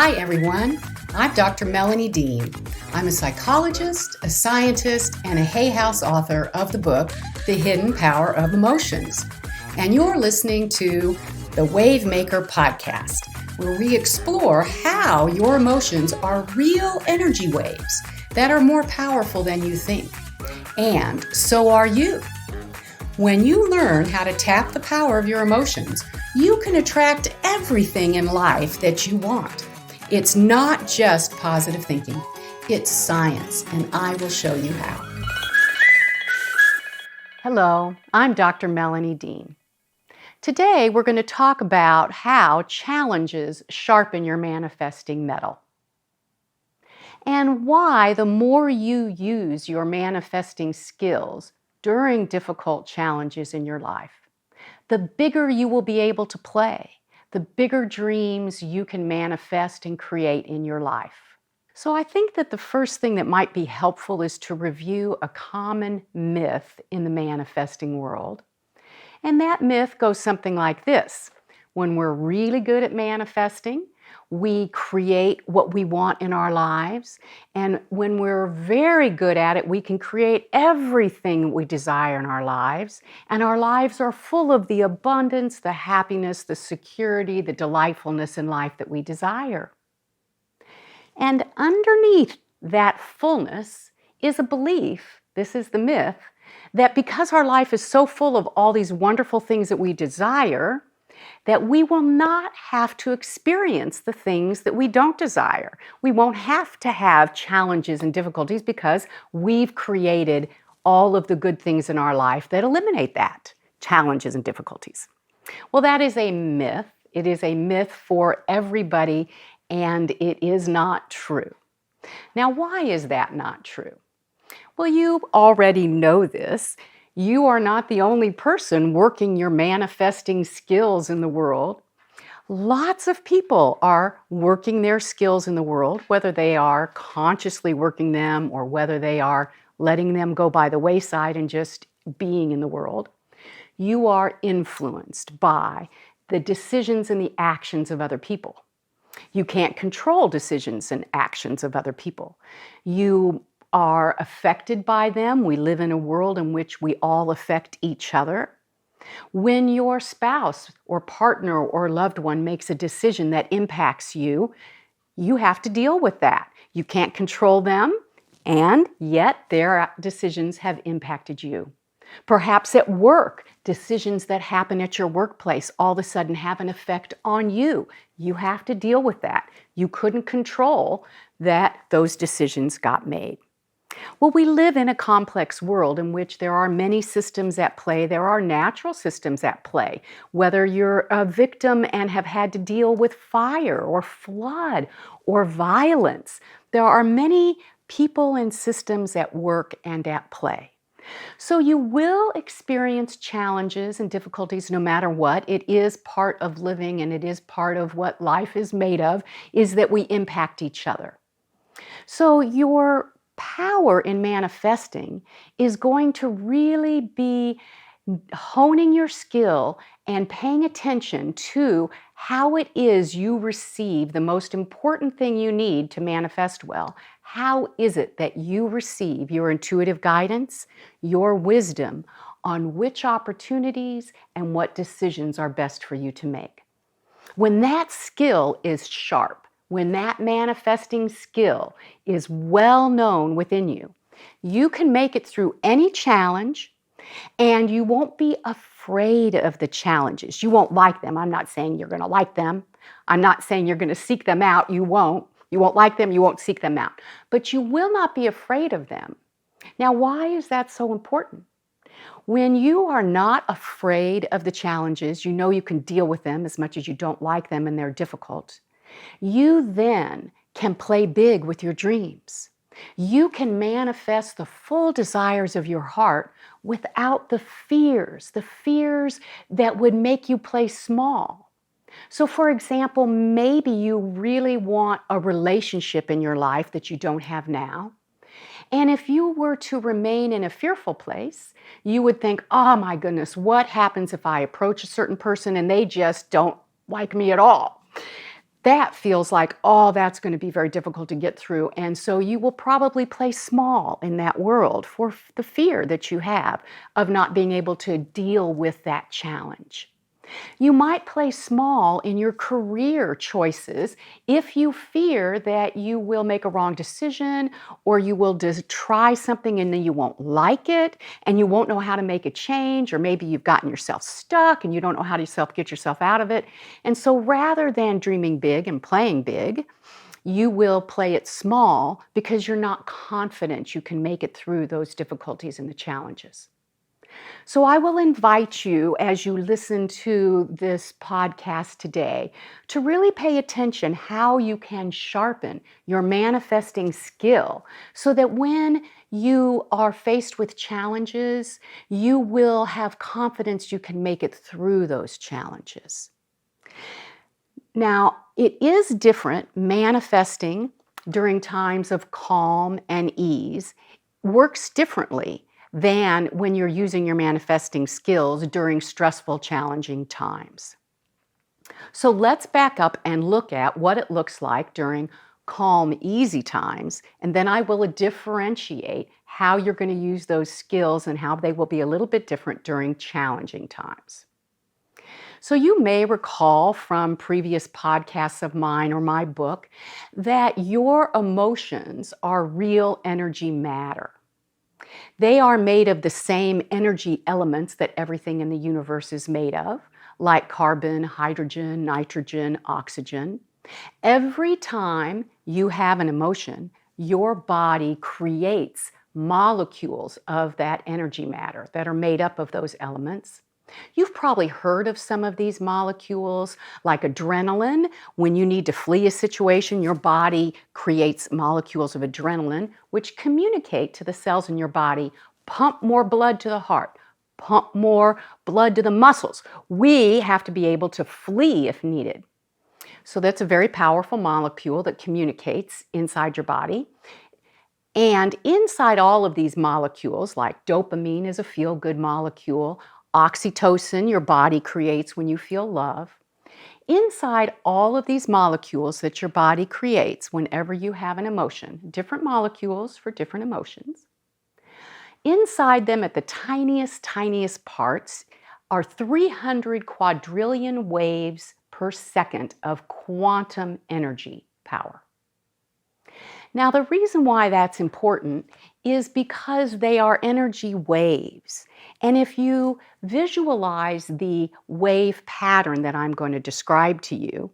Hi, everyone. I'm Dr. Melanie Dean. I'm a psychologist, a scientist, and a Hay House author of the book, The Hidden Power of Emotions. And you're listening to the Wave Maker podcast, where we explore how your emotions are real energy waves that are more powerful than you think. And so are you. When you learn how to tap the power of your emotions, you can attract everything in life that you want. It's not just positive thinking, it's science, and I will show you how. Hello, I'm Dr. Melanie Dean. Today we're going to talk about how challenges sharpen your manifesting metal, and why the more you use your manifesting skills during difficult challenges in your life, the bigger you will be able to play, the bigger dreams you can manifest and create in your life. So I think that the first thing that might be helpful is to review a common myth in the manifesting world. And that myth goes something like this. When we're really good at manifesting, we create what we want in our lives. And when we're very good at it, we can create everything we desire in our lives. And our lives are full of the abundance, the happiness, the security, the delightfulness in life that we desire. And underneath that fullness is a belief, this is the myth, that because our life is so full of all these wonderful things that we desire, that we will not have to experience the things that we don't desire. We won't have to have challenges and difficulties because we've created all of the good things in our life that eliminate that, challenges and difficulties. Well, that is a myth. It is a myth for everybody, and it is not true. Now, why is that not true? Well, you already know this. You are not the only person working your manifesting skills in the world. Lots of people are working their skills in the world, whether they are consciously working them or whether they are letting them go by the wayside and just being in the world. You are influenced by the decisions and the actions of other people. You can't control decisions and actions of other people. You are affected by them. We live in a world in which we all affect each other. When your spouse or partner or loved one makes a decision that impacts you, you have to deal with that. You can't control them, and yet their decisions have impacted you. Perhaps at work, decisions that happen at your workplace all of a sudden have an effect on you. You have to deal with that. You couldn't control that those decisions got made. Well, we live in a complex world in which there are many systems at play. There are natural systems at play. Whether you're a victim and have had to deal with fire or flood or violence, there are many people and systems at work and at play. So you will experience challenges and difficulties no matter what. It is part of living, and it is part of what life is made of, is that we impact each other. So your power in manifesting is going to really be honing your skill and paying attention to how it is you receive the most important thing you need to manifest well. How is it that you receive your intuitive guidance, your wisdom on which opportunities and what decisions are best for you to make? When that skill is sharp, when that manifesting skill is well known within you, you can make it through any challenge, and you won't be afraid of the challenges. You won't like them. I'm not saying you're going to like them. I'm not saying you're going to seek them out. You won't. You won't like them. You won't seek them out. But you will not be afraid of them. Now, why is that so important? When you are not afraid of the challenges, you know you can deal with them as much as you don't like them and they're difficult. You then can play big with your dreams. You can manifest the full desires of your heart without the fears that would make you play small. So for example, maybe you really want a relationship in your life that you don't have now. And if you were to remain in a fearful place, you would think, oh my goodness, what happens if I approach a certain person and they just don't like me at all? that feels like, oh, that's going to be very difficult to get through. And so you will probably play small in that world for the fear that you have of not being able to deal with that challenge. You might play small in your career choices if you fear that you will make a wrong decision or you will just try something and then you won't like it and you won't know how to make a change, or maybe you've gotten yourself stuck and you don't know how to get yourself out of it. And so rather than dreaming big and playing big, you will play it small because you're not confident you can make it through those difficulties and the challenges. So I will invite you, as you listen to this podcast today, to really pay attention how you can sharpen your manifesting skill so that when you are faced with challenges, you will have confidence you can make it through those challenges. Now, it is different manifesting during times of calm and ease, works differently than when you're using your manifesting skills during stressful, challenging times. So let's back up and look at what it looks like during calm, easy times, and then I will differentiate how you're going to use those skills and how they will be a little bit different during challenging times. So you may recall from previous podcasts of mine or my book that your emotions are real energy matter. They are made of the same energy elements that everything in the universe is made of, like carbon, hydrogen, nitrogen, oxygen. Every time you have an emotion, your body creates molecules of that energy matter that are made up of those elements. You've probably heard of some of these molecules, like adrenaline. When you need to flee a situation, your body creates molecules of adrenaline, which communicate to the cells in your body, pump more blood to the heart, pump more blood to the muscles. We have to be able to flee if needed. So that's a very powerful molecule that communicates inside your body. And inside all of these molecules, like dopamine is a feel-good molecule, oxytocin your body creates when you feel love. Inside all of these molecules that your body creates whenever you have an emotion, different molecules for different emotions, inside them at the tiniest parts are 300 quadrillion waves per second of quantum energy power. Now, the reason why that's important is because they are energy waves. And if you visualize the wave pattern that I'm going to describe to you,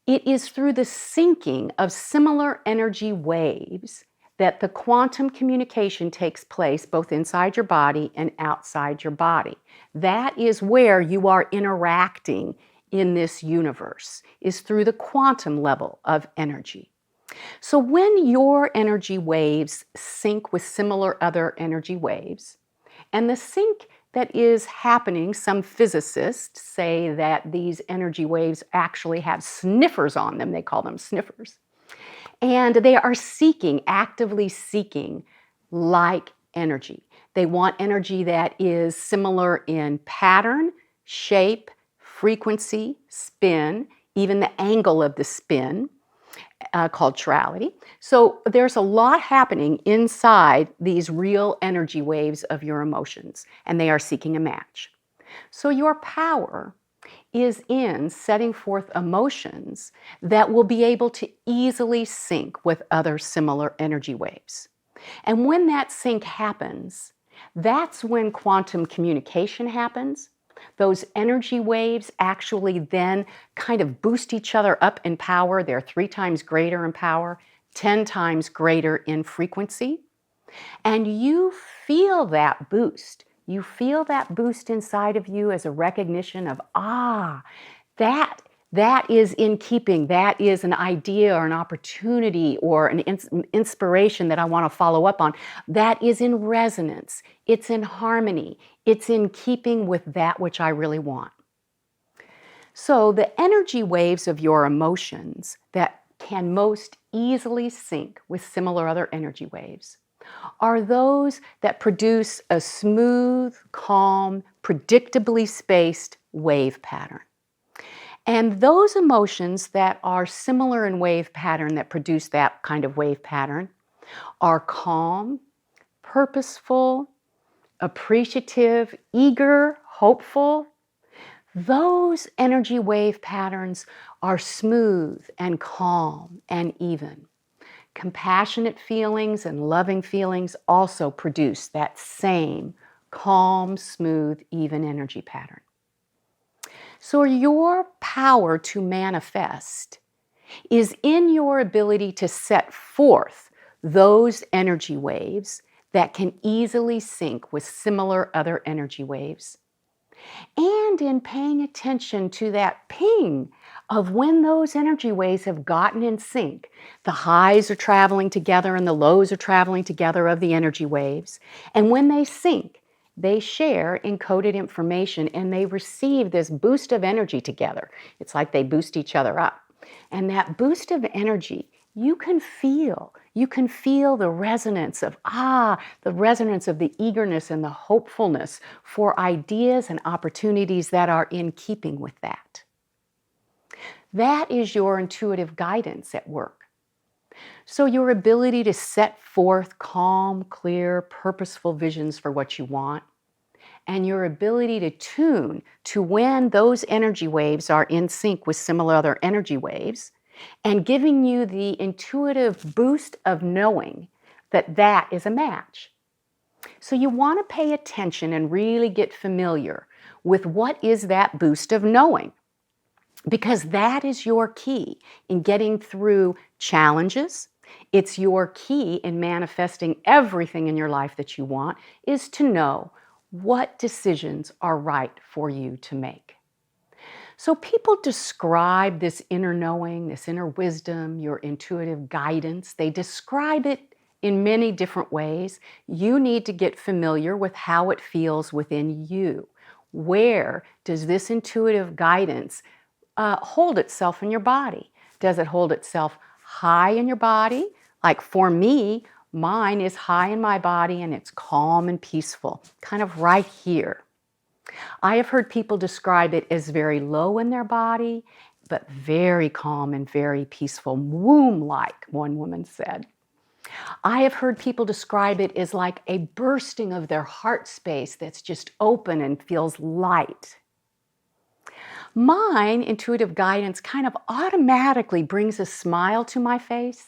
it is through the syncing of similar energy waves that the quantum communication takes place both inside your body and outside your body. That is where you are interacting in this universe, is through the quantum level of energy. So when your energy waves sync with similar other energy waves, and the sync that is happening, some physicists say that these energy waves actually have sniffers on them, they call them sniffers, and they are actively seeking like energy. They want energy that is similar in pattern, shape, frequency, spin, even the angle of the spin, called chirality. So there's a lot happening inside these real energy waves of your emotions, and they are seeking a match. So your power is in setting forth emotions that will be able to easily sync with other similar energy waves. And when that sync happens, that's when quantum communication happens. Those energy waves actually then kind of boost each other up in power. They're 3 times greater in power, 10 times greater in frequency. And you feel that boost. You feel that boost inside of you as a recognition of, that is in keeping. That is an idea or an opportunity or an inspiration that I want to follow up on. That is in resonance. It's in harmony. It's in keeping with that which I really want. So the energy waves of your emotions that can most easily sync with similar other energy waves are those that produce a smooth, calm, predictably spaced wave pattern. And those emotions that are similar in wave pattern that produce that kind of wave pattern are calm, purposeful, appreciative, eager, hopeful. Those energy wave patterns are smooth and calm and even. Compassionate feelings and loving feelings also produce that same calm, smooth, even energy pattern. So your power to manifest is in your ability to set forth those energy waves that can easily sync with similar other energy waves, and in paying attention to that ping of when those energy waves have gotten in sync. The highs are traveling together and the lows are traveling together of the energy waves. And when they sync, they share encoded information and they receive this boost of energy together. It's like they boost each other up. And that boost of energy, you can feel. You can feel the resonance of, the resonance of the eagerness and the hopefulness for ideas and opportunities that are in keeping with that. That is your intuitive guidance at work. So your ability to set forth calm, clear, purposeful visions for what you want, and your ability to tune to when those energy waves are in sync with similar other energy waves, and giving you the intuitive boost of knowing that that is a match. So you want to pay attention and really get familiar with what is that boost of knowing, because that is your key in getting through challenges. It's your key in manifesting everything in your life that you want, is to know what decisions are right for you to make. So people describe this inner knowing, this inner wisdom, your intuitive guidance. They describe it in many different ways. You need to get familiar with how it feels within you. Where does this intuitive guidance hold itself in your body? Does it hold itself high in your body? Like for me, mine is high in my body and it's calm and peaceful, kind of right here. I have heard people describe it as very low in their body, but very calm and very peaceful, womb-like, one woman said. I have heard people describe it as like a bursting of their heart space that's just open and feels light. Mine, intuitive guidance, kind of automatically brings a smile to my face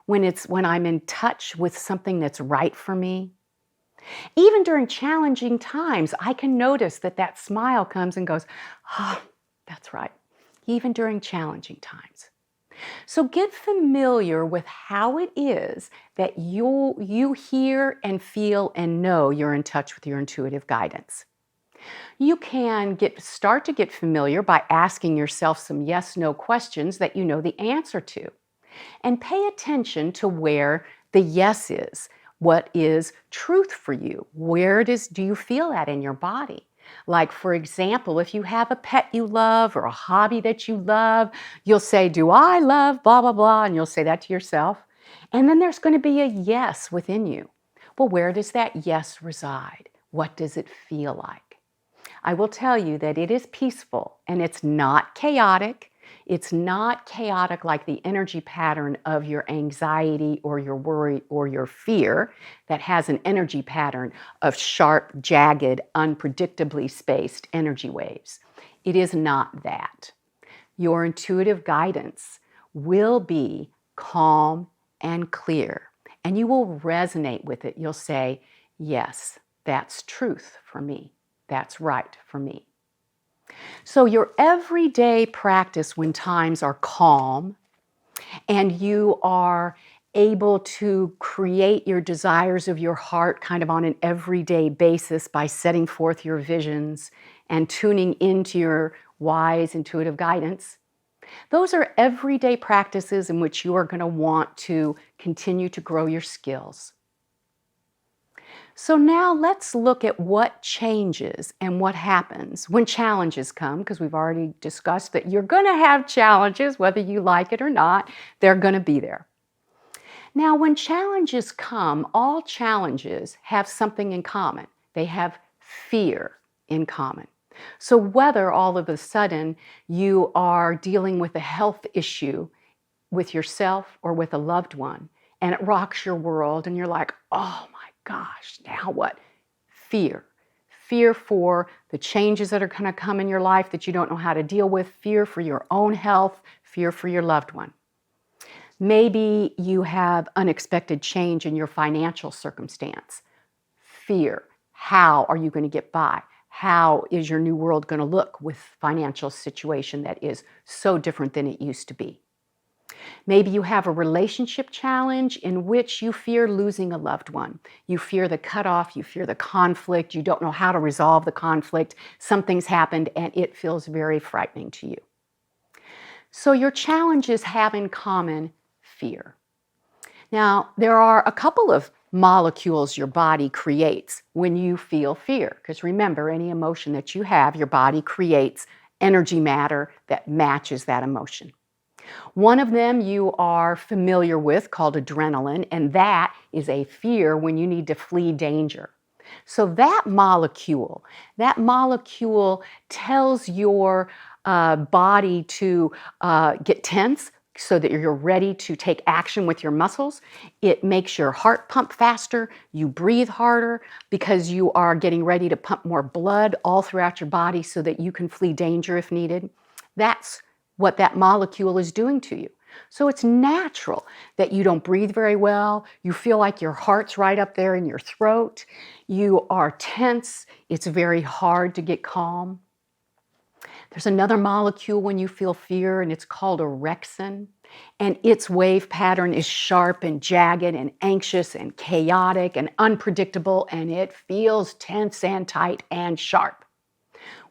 when I'm in touch with something that's right for me. Even during challenging times, I can notice that smile comes and goes, that's right, even during challenging times. So get familiar with how it is that you hear and feel and know you're in touch with your intuitive guidance. You can start to get familiar by asking yourself some yes/no questions that you know the answer to. And pay attention to where the yes is. What is truth for you? Where do you feel that in your body? Like, for example, if you have a pet you love or a hobby that you love, you'll say, do I love blah, blah, blah, and you'll say that to yourself. And then there's going to be a yes within you. Well, where does that yes reside? What does it feel like? I will tell you that it is peaceful and it's not chaotic. It's not chaotic like the energy pattern of your anxiety or your worry or your fear that has an energy pattern of sharp, jagged, unpredictably spaced energy waves. It is not that. Your intuitive guidance will be calm and clear, and you will resonate with it. You'll say, yes, that's truth for me. That's right for me. So your everyday practice when times are calm and you are able to create your desires of your heart kind of on an everyday basis by setting forth your visions and tuning into your wise intuitive guidance, those are everyday practices in which you are going to want to continue to grow your skills. So now let's look at what changes and what happens when challenges come, because we've already discussed that you're going to have challenges, whether you like it or not, they're going to be there. Now, when challenges come, all challenges have something in common. They have fear in common. So whether all of a sudden you are dealing with a health issue with yourself or with a loved one, and it rocks your world, and you're like, oh my gosh, now what? Fear. Fear for the changes that are going to come in your life that you don't know how to deal with, fear for your own health, fear for your loved one. Maybe you have unexpected change in your financial circumstance. Fear. How are you going to get by? How is your new world going to look with financial situation that is so different than it used to be? Maybe you have a relationship challenge in which you fear losing a loved one. You fear the cutoff, you fear the conflict, you don't know how to resolve the conflict. Something's happened and it feels very frightening to you. So your challenges have in common fear. Now, there are a couple of molecules your body creates when you feel fear, because remember, any emotion that you have, your body creates energy matter that matches that emotion. One of them you are familiar with, called adrenaline, and that is a fear when you need to flee danger. So that molecule tells your body to get tense so that you're ready to take action with your muscles. It makes your heart pump faster, you breathe harder because you are getting ready to pump more blood all throughout your body so that you can flee danger if needed. That's what that molecule is doing to you. So it's natural that you don't breathe very well. You feel like your heart's right up there in your throat. You are tense. It's very hard to get calm. There's another molecule when you feel fear, and it's called orexin. And its wave pattern is sharp and jagged and anxious and chaotic and unpredictable, and it feels tense and tight and sharp,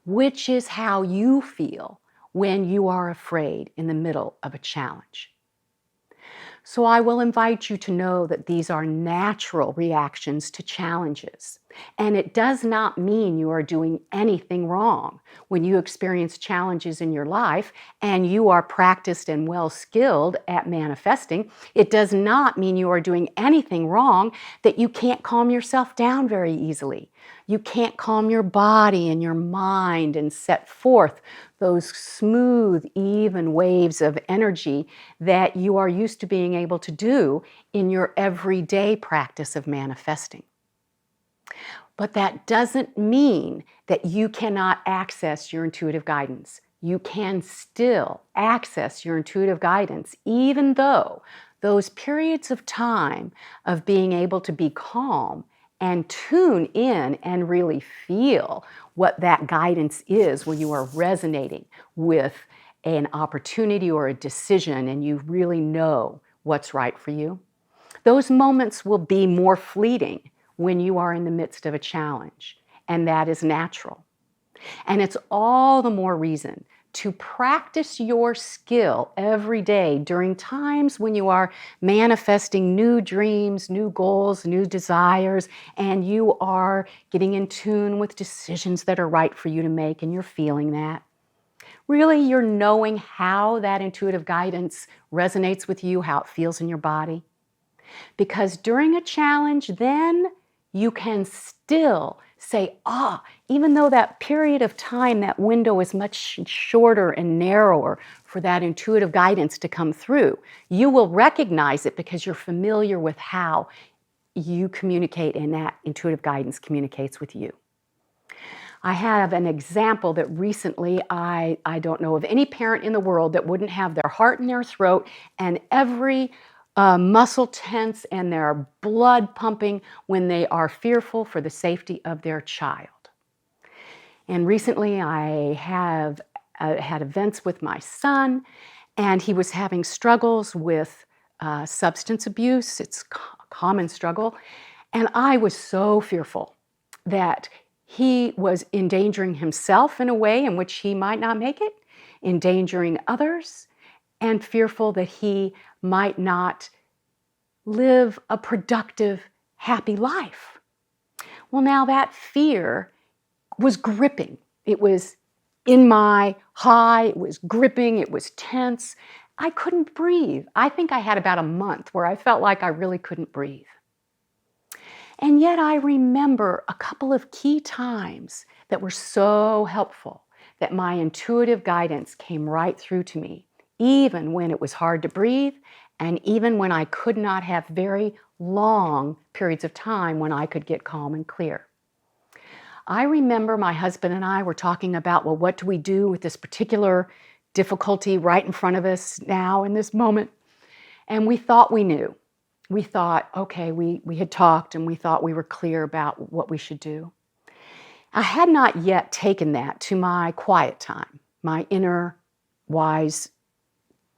which is how you feel when you are afraid in the middle of a challenge. So I will invite you to know that these are natural reactions to challenges. And it does not mean you are doing anything wrong. When you experience challenges in your life and you are practiced and well skilled at manifesting, it does not mean you are doing anything wrong that you can't calm yourself down very easily. You can't calm your body and your mind and set forth those smooth, even waves of energy that you are used to being able to do in your everyday practice of manifesting. But that doesn't mean that you cannot access your intuitive guidance. You can still access your intuitive guidance, even though those periods of time of being able to be calm and tune in and really feel what that guidance is when you are resonating with an opportunity or a decision and you really know what's right for you. Those moments will be more fleeting when you are in the midst of a challenge, and that is natural. And it's all the more reason to practice your skill every day during times when you are manifesting new dreams, new goals, new desires, and you are getting in tune with decisions that are right for you to make, and you're feeling that. Really, you're knowing how that intuitive guidance resonates with you, how it feels in your body. Because during a challenge, then you can still say, even though that period of time, that window is much shorter and narrower for that intuitive guidance to come through, you will recognize it because you're familiar with how you communicate and that intuitive guidance communicates with you. I have an example that recently, I don't know of any parent in the world that wouldn't have their heart in their throat and every muscle tense and their blood pumping when they are fearful for the safety of their child. And recently I have had events with my son, and he was having struggles with substance abuse. It's a common struggle. And I was so fearful that he was endangering himself in a way in which he might not make it, endangering others, and fearful that he might not live a productive, happy life. Well, now that fear was gripping. It was in my high, it was gripping, it was tense. I couldn't breathe. I think I had about a month where I felt like I really couldn't breathe. And yet I remember a couple of key times that were so helpful that my intuitive guidance came right through to me, even when it was hard to breathe and even when I could not have very long periods of time when I could get calm and clear. I remember my husband and I were talking about, well, what do we do with this particular difficulty right in front of us now in this moment? And we thought we knew. We thought, okay, we had talked and we thought we were clear about what we should do. I had not yet taken that to my quiet time, my inner wise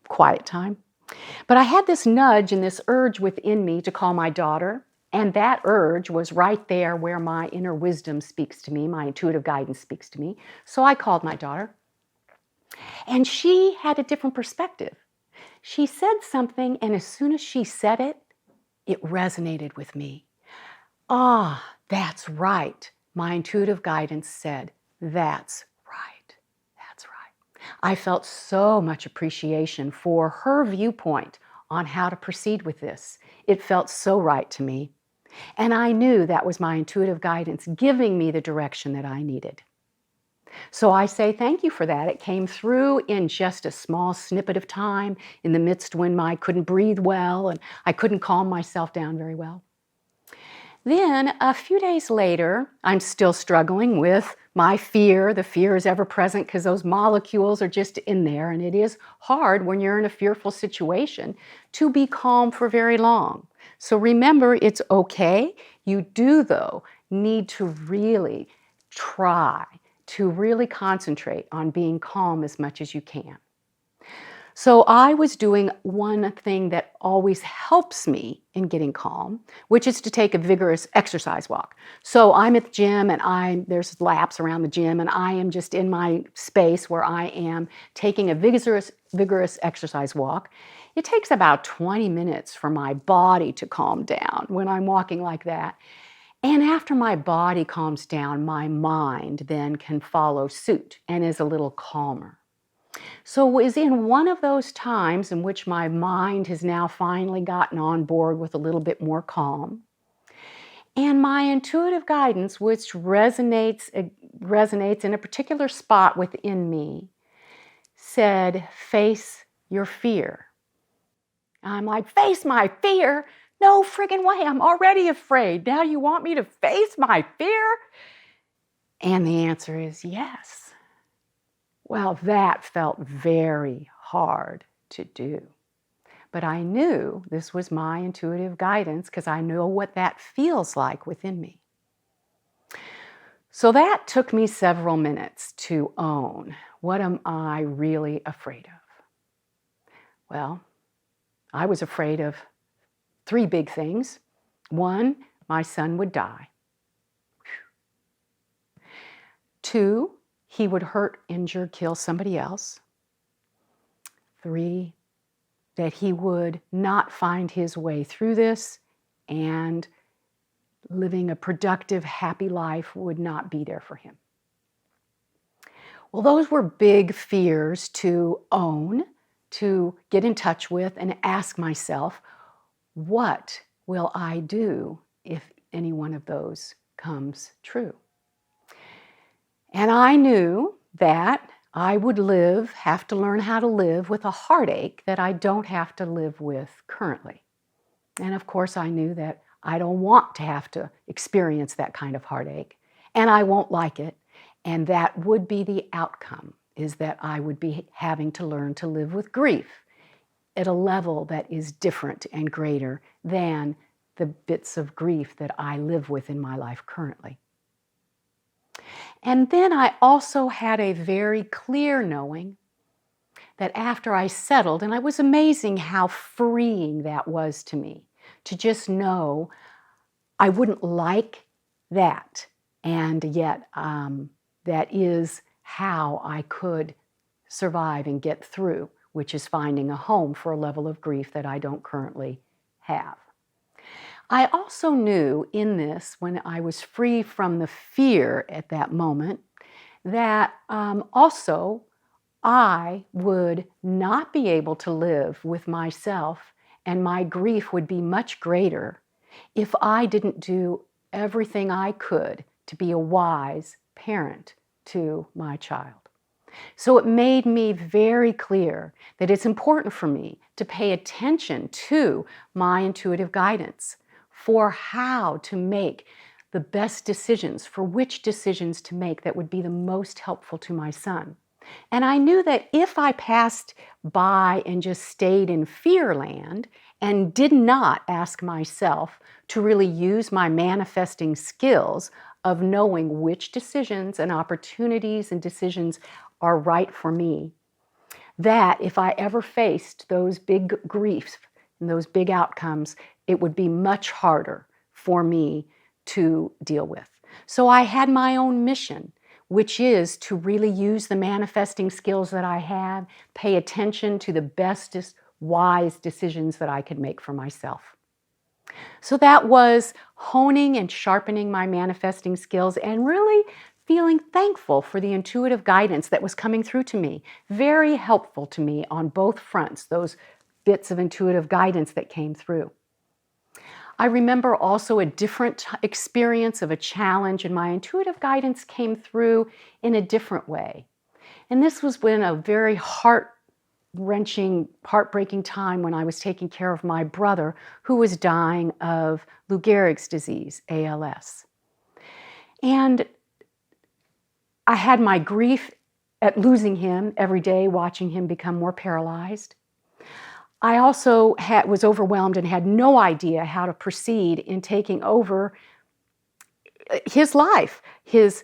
quiet time. But I had this nudge and this urge within me to call my daughter, and that urge was right there where my inner wisdom speaks to me, my intuitive guidance speaks to me. So I called my daughter, and she had a different perspective. She said something, and as soon as she said it, it resonated with me. Ah, that's right. My intuitive guidance said, that's right. That's right. I felt so much appreciation for her viewpoint on how to proceed with this. It felt so right to me. And I knew that was my intuitive guidance giving me the direction that I needed. So I say thank you for that. It came through in just a small snippet of time in the midst when I couldn't breathe well and I couldn't calm myself down very well. Then a few days later, I'm still struggling with my fear. The fear is ever present because those molecules are just in there, and it is hard when you're in a fearful situation to be calm for very long. So remember, it's okay. You do, though, need to really try to really concentrate on being calm as much as you can. So I was doing one thing that always helps me in getting calm, which is to take a vigorous exercise walk. So I'm at the gym and there's laps around the gym and I am just in my space where I am taking a vigorous exercise walk. It takes about 20 minutes for my body to calm down when I'm walking like that. And after my body calms down, my mind then can follow suit and is a little calmer. So it was in one of those times in which my mind has now finally gotten on board with a little bit more calm. And my intuitive guidance, which resonates in a particular spot within me, said, face your fear. I'm like, face my fear? No friggin' way, I'm already afraid. Now you want me to face my fear? And the answer is yes. Well, that felt very hard to do. But I knew this was my intuitive guidance because I know what that feels like within me. So that took me several minutes to own. What am I really afraid of? Well, I was afraid of 3 big things. 1, my son would die. 2, he would hurt, injure, kill somebody else. 3, that he would not find his way through this and living a productive, happy life would not be there for him. Well, those were big fears to own, to get in touch with and ask myself, what will I do if any one of those comes true? And I knew that I would have to learn how to live with a heartache that I don't have to live with currently. And of course, I knew that I don't want to have to experience that kind of heartache, and I won't like it. And that would be the outcome, is that I would be having to learn to live with grief at a level that is different and greater than the bits of grief that I live with in my life currently. And then I also had a very clear knowing that after I settled, and it was amazing how freeing that was to me, to just know I wouldn't like that, and yet that is how I could survive and get through, which is finding a home for a level of grief that I don't currently have. I also knew in this, when I was free from the fear at that moment, that also I would not be able to live with myself, and my grief would be much greater if I didn't do everything I could to be a wise parent to my child. So it made me very clear that it's important for me to pay attention to my intuitive guidance for how to make the best decisions, for which decisions to make that would be the most helpful to my son. And I knew that if I passed by and just stayed in fear land and did not ask myself to really use my manifesting skills of knowing which decisions and opportunities and decisions are right for me, that if I ever faced those big griefs and those big outcomes, it would be much harder for me to deal with. So I had my own mission, which is to really use the manifesting skills that I have, pay attention to the bestest, wise decisions that I could make for myself. So that was honing and sharpening my manifesting skills and really feeling thankful for the intuitive guidance that was coming through to me. Very helpful to me on both fronts, those bits of intuitive guidance that came through. I remember also a different experience of a challenge, and my intuitive guidance came through in a different way. And this was when a very heart-wrenching, heartbreaking time when I was taking care of my brother who was dying of Lou Gehrig's disease, ALS. And I had my grief at losing him every day, watching him become more paralyzed. I also was overwhelmed and had no idea how to proceed in taking over his life, his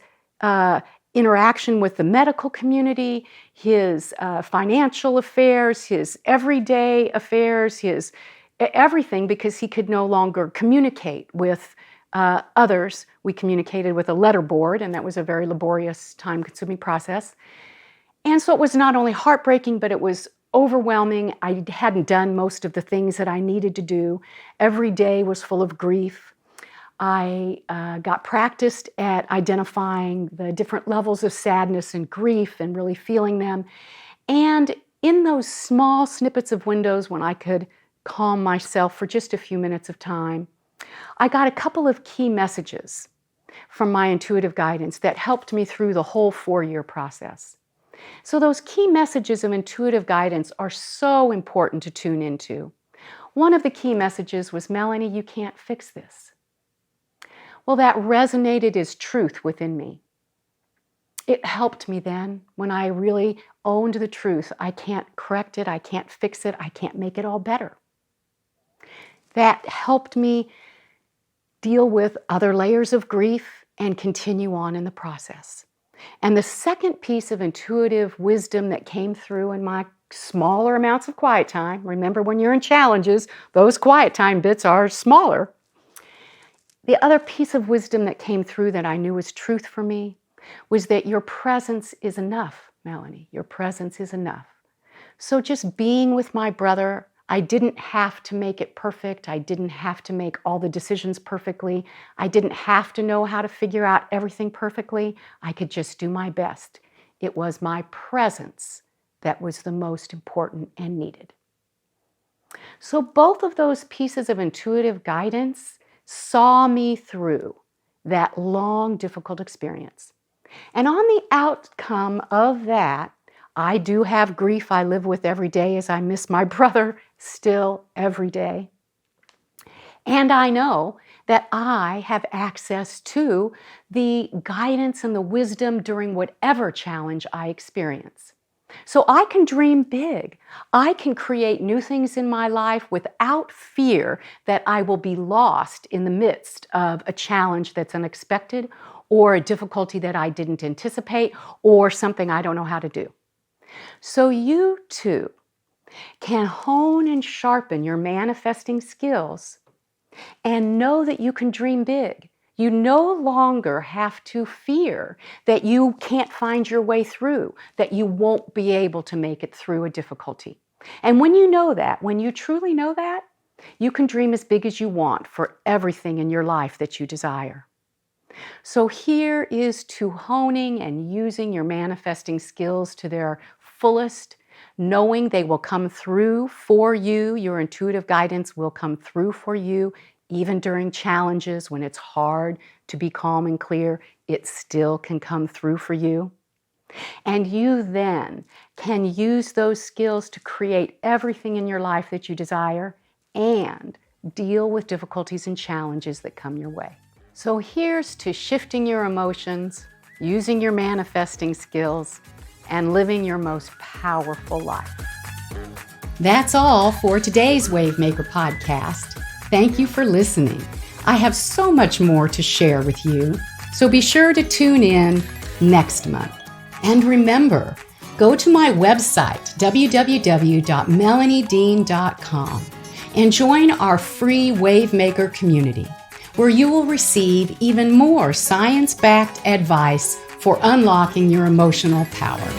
interaction with the medical community, his financial affairs, his everyday affairs, his everything, because he could no longer communicate with others. We communicated with a letter board, and that was a very laborious, time-consuming process. And so it was not only heartbreaking, but it was overwhelming. I hadn't done most of the things that I needed to do. Every day was full of grief. I got practiced at identifying the different levels of sadness and grief and really feeling them. And in those small snippets of windows when I could calm myself for just a few minutes of time, I got a couple of key messages from my intuitive guidance that helped me through the whole 4-year process. So those key messages of intuitive guidance are so important to tune into. One of the key messages was, Melanie, you can't fix this. Well, that resonated as truth within me. It helped me then when I really owned the truth. I can't correct it, I can't fix it, I can't make it all better. That helped me deal with other layers of grief and continue on in the process. And the second piece of intuitive wisdom that came through in my smaller amounts of quiet time, remember when you're in challenges, those quiet time bits are smaller. The other piece of wisdom that came through that I knew was truth for me was that your presence is enough, Melanie. Your presence is enough. So just being with my brother, I didn't have to make it perfect. I didn't have to make all the decisions perfectly. I didn't have to know how to figure out everything perfectly. I could just do my best. It was my presence that was the most important and needed. So both of those pieces of intuitive guidance saw me through that long, difficult experience. And on the outcome of that, I do have grief I live with every day as I miss my brother still every day. And I know that I have access to the guidance and the wisdom during whatever challenge I experience. So I can dream big. I can create new things in my life without fear that I will be lost in the midst of a challenge that's unexpected or a difficulty that I didn't anticipate or something I don't know how to do. So you too can hone and sharpen your manifesting skills and know that you can dream big. You no longer have to fear that you can't find your way through, that you won't be able to make it through a difficulty. And when you know that, when you truly know that, you can dream as big as you want for everything in your life that you desire. So here is to honing and using your manifesting skills to their fullest, knowing they will come through for you. Your intuitive guidance will come through for you Even during challenges when it's hard to be calm and clear, it still can come through for you. And you then can use those skills to create everything in your life that you desire and deal with difficulties and challenges that come your way. So here's to shifting your emotions, using your manifesting skills, and living your most powerful life. That's all for today's Wavemaker podcast. Thank you for listening. I have so much more to share with you, so be sure to tune in next month. And remember, go to my website, www.melaniedean.com, and join our free Wavemaker community, where you will receive even more science-backed advice for unlocking your emotional power.